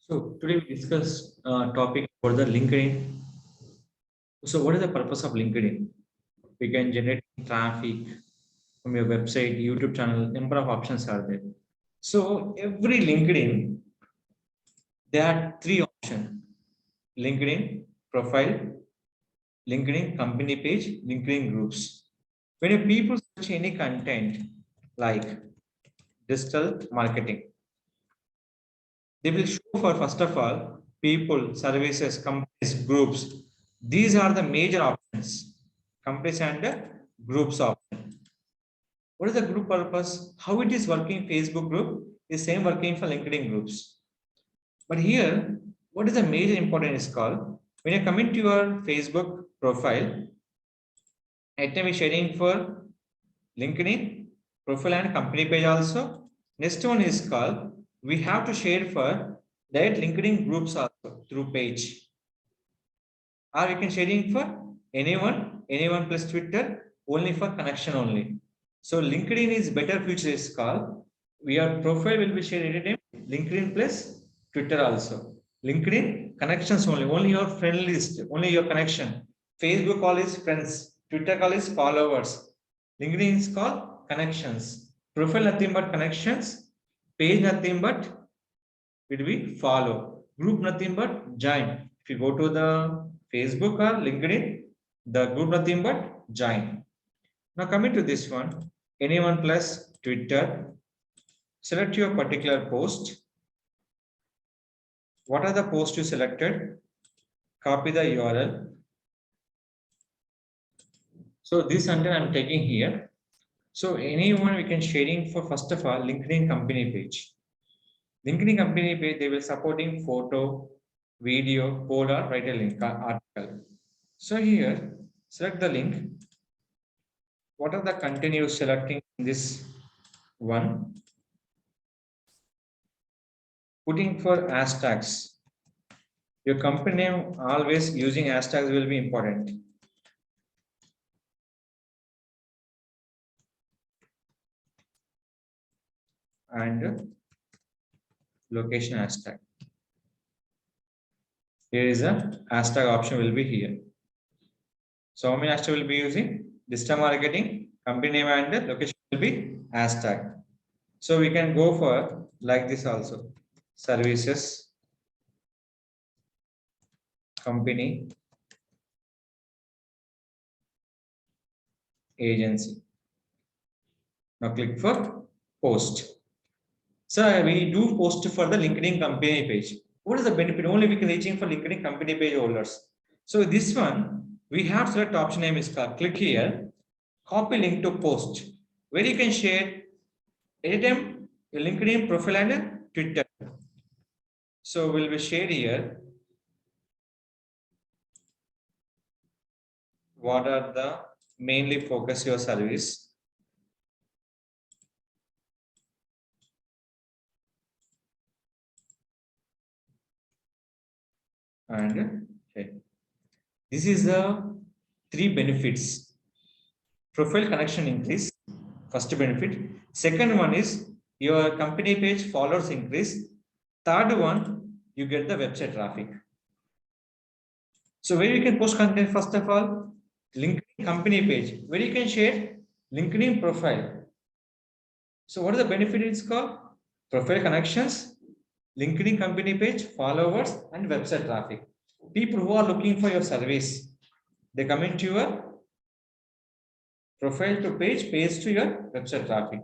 So today we discuss topic for the LinkedIn. So what is the purpose of LinkedIn? We can generate traffic from your website, YouTube channel. Number of options are there. So every LinkedIn, there are three options: LinkedIn profile, LinkedIn company page, LinkedIn groups. When a people search any content like digital marketing, they will show for first of all people, services, companies, groups. These are the major options. Companies and groups option. What is the group purpose? How it is working Facebook group is same working for LinkedIn groups. But here, what is the major important is called when you come into your Facebook profile, item is sharing for LinkedIn profile and company page also. Next one is called we have to share for that LinkedIn groups also through page. Or you can sharing for anyone plus Twitter, only for connection only. So LinkedIn is better feature is called your profile will be shared anytime. LinkedIn plus Twitter also. LinkedIn connections only your friend list, only your connection. Facebook call is friends, Twitter call is followers. LinkedIn is called connections. Profile nothing but connections, page nothing but will be follow. Group nothing but join. If you go to the Facebook or LinkedIn, the group nothing but join. Now coming to this one, anyone plus Twitter, select your particular post. What are the posts you selected? Copy the URL. So this under I'm taking here. So anyone we can sharing for first of all LinkedIn company page. LinkedIn company page they will supporting photo, video, code or write a link article. So here select the link. What are the content you selecting in this one? Putting for hashtags. Your company name always using hashtags will be important. And location hashtag. Here is a hashtag option will be here. So how many hashtag will be using? Digital marketing, company name and location will be hashtag. So we can go for like this also. Services, company, agency. Now click for post. So we do post for the LinkedIn company page. What is the benefit? Only we can reaching for LinkedIn company page holders. So this one, we have select option name is called. Click here, copy link to post, where you can share anytime your LinkedIn profile and Twitter. So we'll be share here. What are the mainly focus your service? And okay. This is the three benefits. Profile connection increase, first benefit. Second one is your company page followers increase. Third one, you get the website traffic. So where you can post content, first of all, LinkedIn company page, where you can share LinkedIn profile. So what is the benefit it's called? Profile connections, LinkedIn company page, followers, and website traffic. People who are looking for your service, they come into your profile to page, page to your website traffic.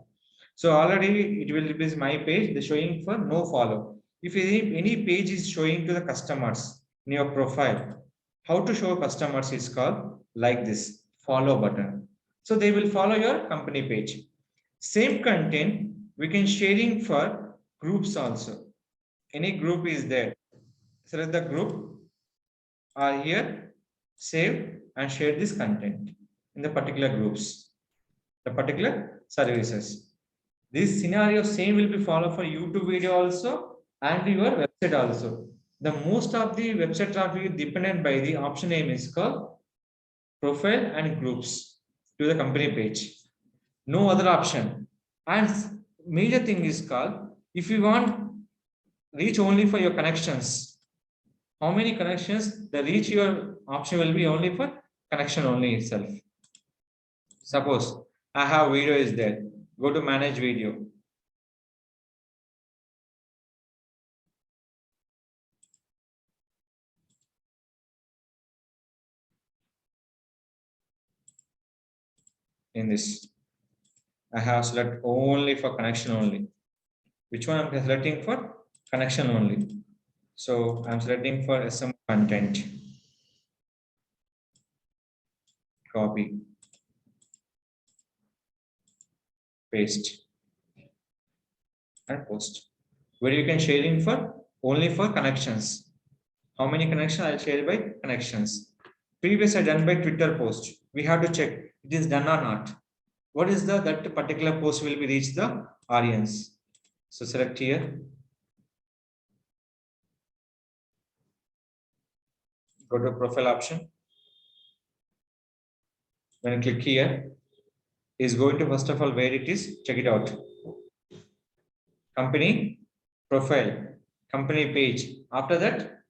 So already it will be my page, the showing for no follow. If any page is showing to the customers in your profile, how to show customers is called like this follow button. So they will follow your company page. Same content we can sharing for groups also. Any group is there. Select the group or here save and share this content in the particular groups, the particular services. This scenario same will be followed for YouTube video also and your website also. The most of the website traffic is dependent by the option name is called profile and groups to the company page. No other option. And major thing is called if you want reach only for your connections. How many connections? The reach your option will be only for connection only itself. Suppose I have video is there. Go to manage video. In this, I have select only for connection only. Which one I'm selecting for? Connection only. So I'm selecting for SM content. Copy. Paste. And post. Where you can sharing for only for connections. How many connections I'll share by connections. Previous I done by Twitter post. We have to check it is done or not. What is the that particular post will be reach the audience. So select here. Go to profile option. When you click here, is going to first of all where it is, check it out. Company profile, company page. After that,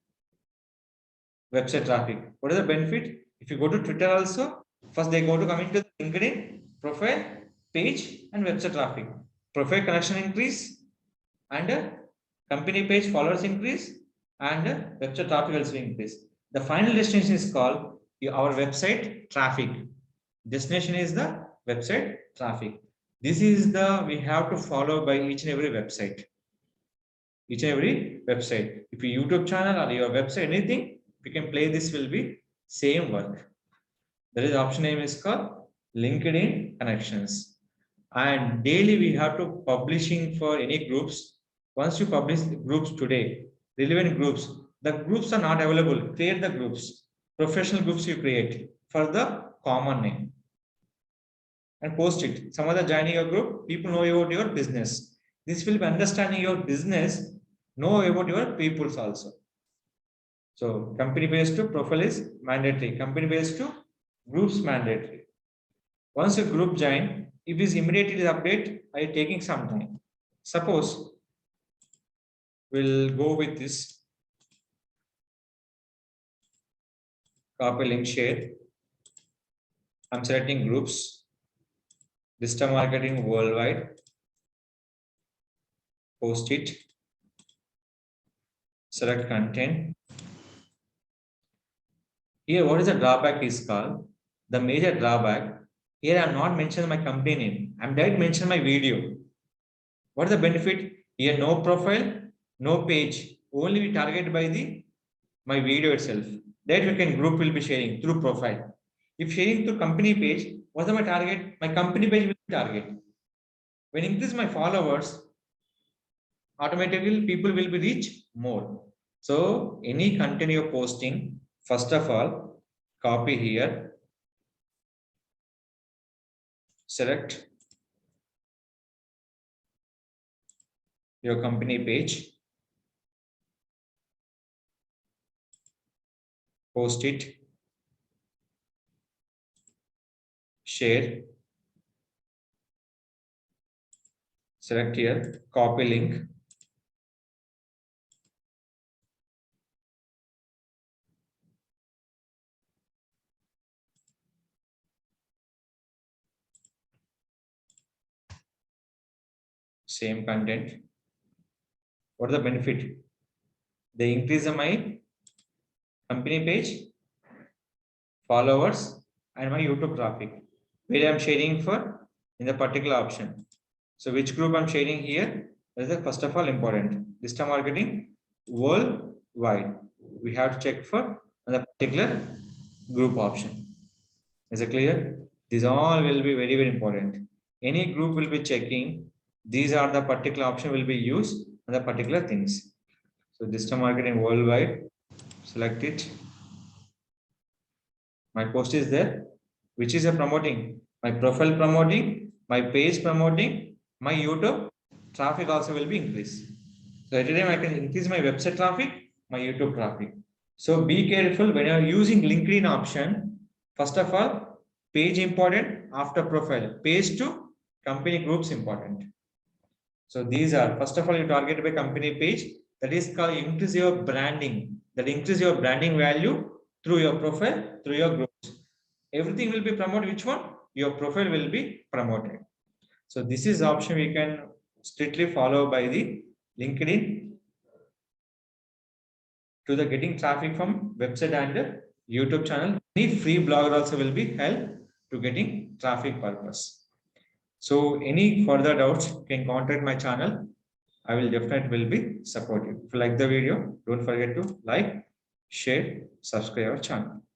website traffic. What is the benefit? If you go to Twitter also, first they go to coming to LinkedIn, profile, page, and website traffic. Profile connection increase, and company page followers increase, and website traffic also increase. The final destination is called our website traffic. Destination is the website traffic. This is the we have to follow by each and every website. Each and every website. If your YouTube channel or your website, anything, we can play this will be same work. There is option name is called LinkedIn connections. And daily we have to publishing for any groups. Once you publish the groups today, relevant groups, the groups are not available. Create the groups, professional groups you create for the common name and post it. Some other joining your group, people know about your business. This will be understanding your business, know about your peoples also. So company based to profile is mandatory. Company based to groups mandatory. Once a group join, if it is immediately update, are you taking some time? Suppose we'll go with this. Copy link share. I'm selecting groups. Digital marketing worldwide. Post it. Select content. Here, what is the drawback is called? The major drawback. Here, I'm not mentioning my company name. I'm direct mentioning my video. What is the benefit? Here, no profile, no page. Only we target by the my video itself. That we can group will be sharing through profile. If sharing through company page, what's my target? My company page will be target. When increase my followers, automatically people will be reach more. So any content you're posting, first of all, copy here, select your company page, post it, share, select here, copy link, same content. What is the benefit? They increase my company page, followers, and my YouTube traffic, where I'm sharing for in the particular option. So which group I'm sharing here? That is the first of all important. Digital marketing worldwide. We have to check for the particular group option. Is it clear? These all will be very, very important. Any group will be checking. These are the particular option will be used on the particular things. So digital marketing worldwide. Select it. My post is there. Which is a promoting? My profile promoting, my page promoting, my YouTube traffic also will be increased. So every time I can increase my website traffic, my YouTube traffic. So be careful when you are using LinkedIn option. First of all, page important after profile. Page to company groups important. So these are first of all you target by company page. That is called increase your branding. That increase your branding value through your profile, through your groups. Everything will be promoted. Which one? Your profile will be promoted. So this is option we can strictly follow by the LinkedIn to the getting traffic from website and YouTube channel. Any free blogger also will be help to getting traffic purpose. So any further doubts can contact my channel. I will definitely will be supportive. If you like the video, don't forget to like, share, subscribe our channel.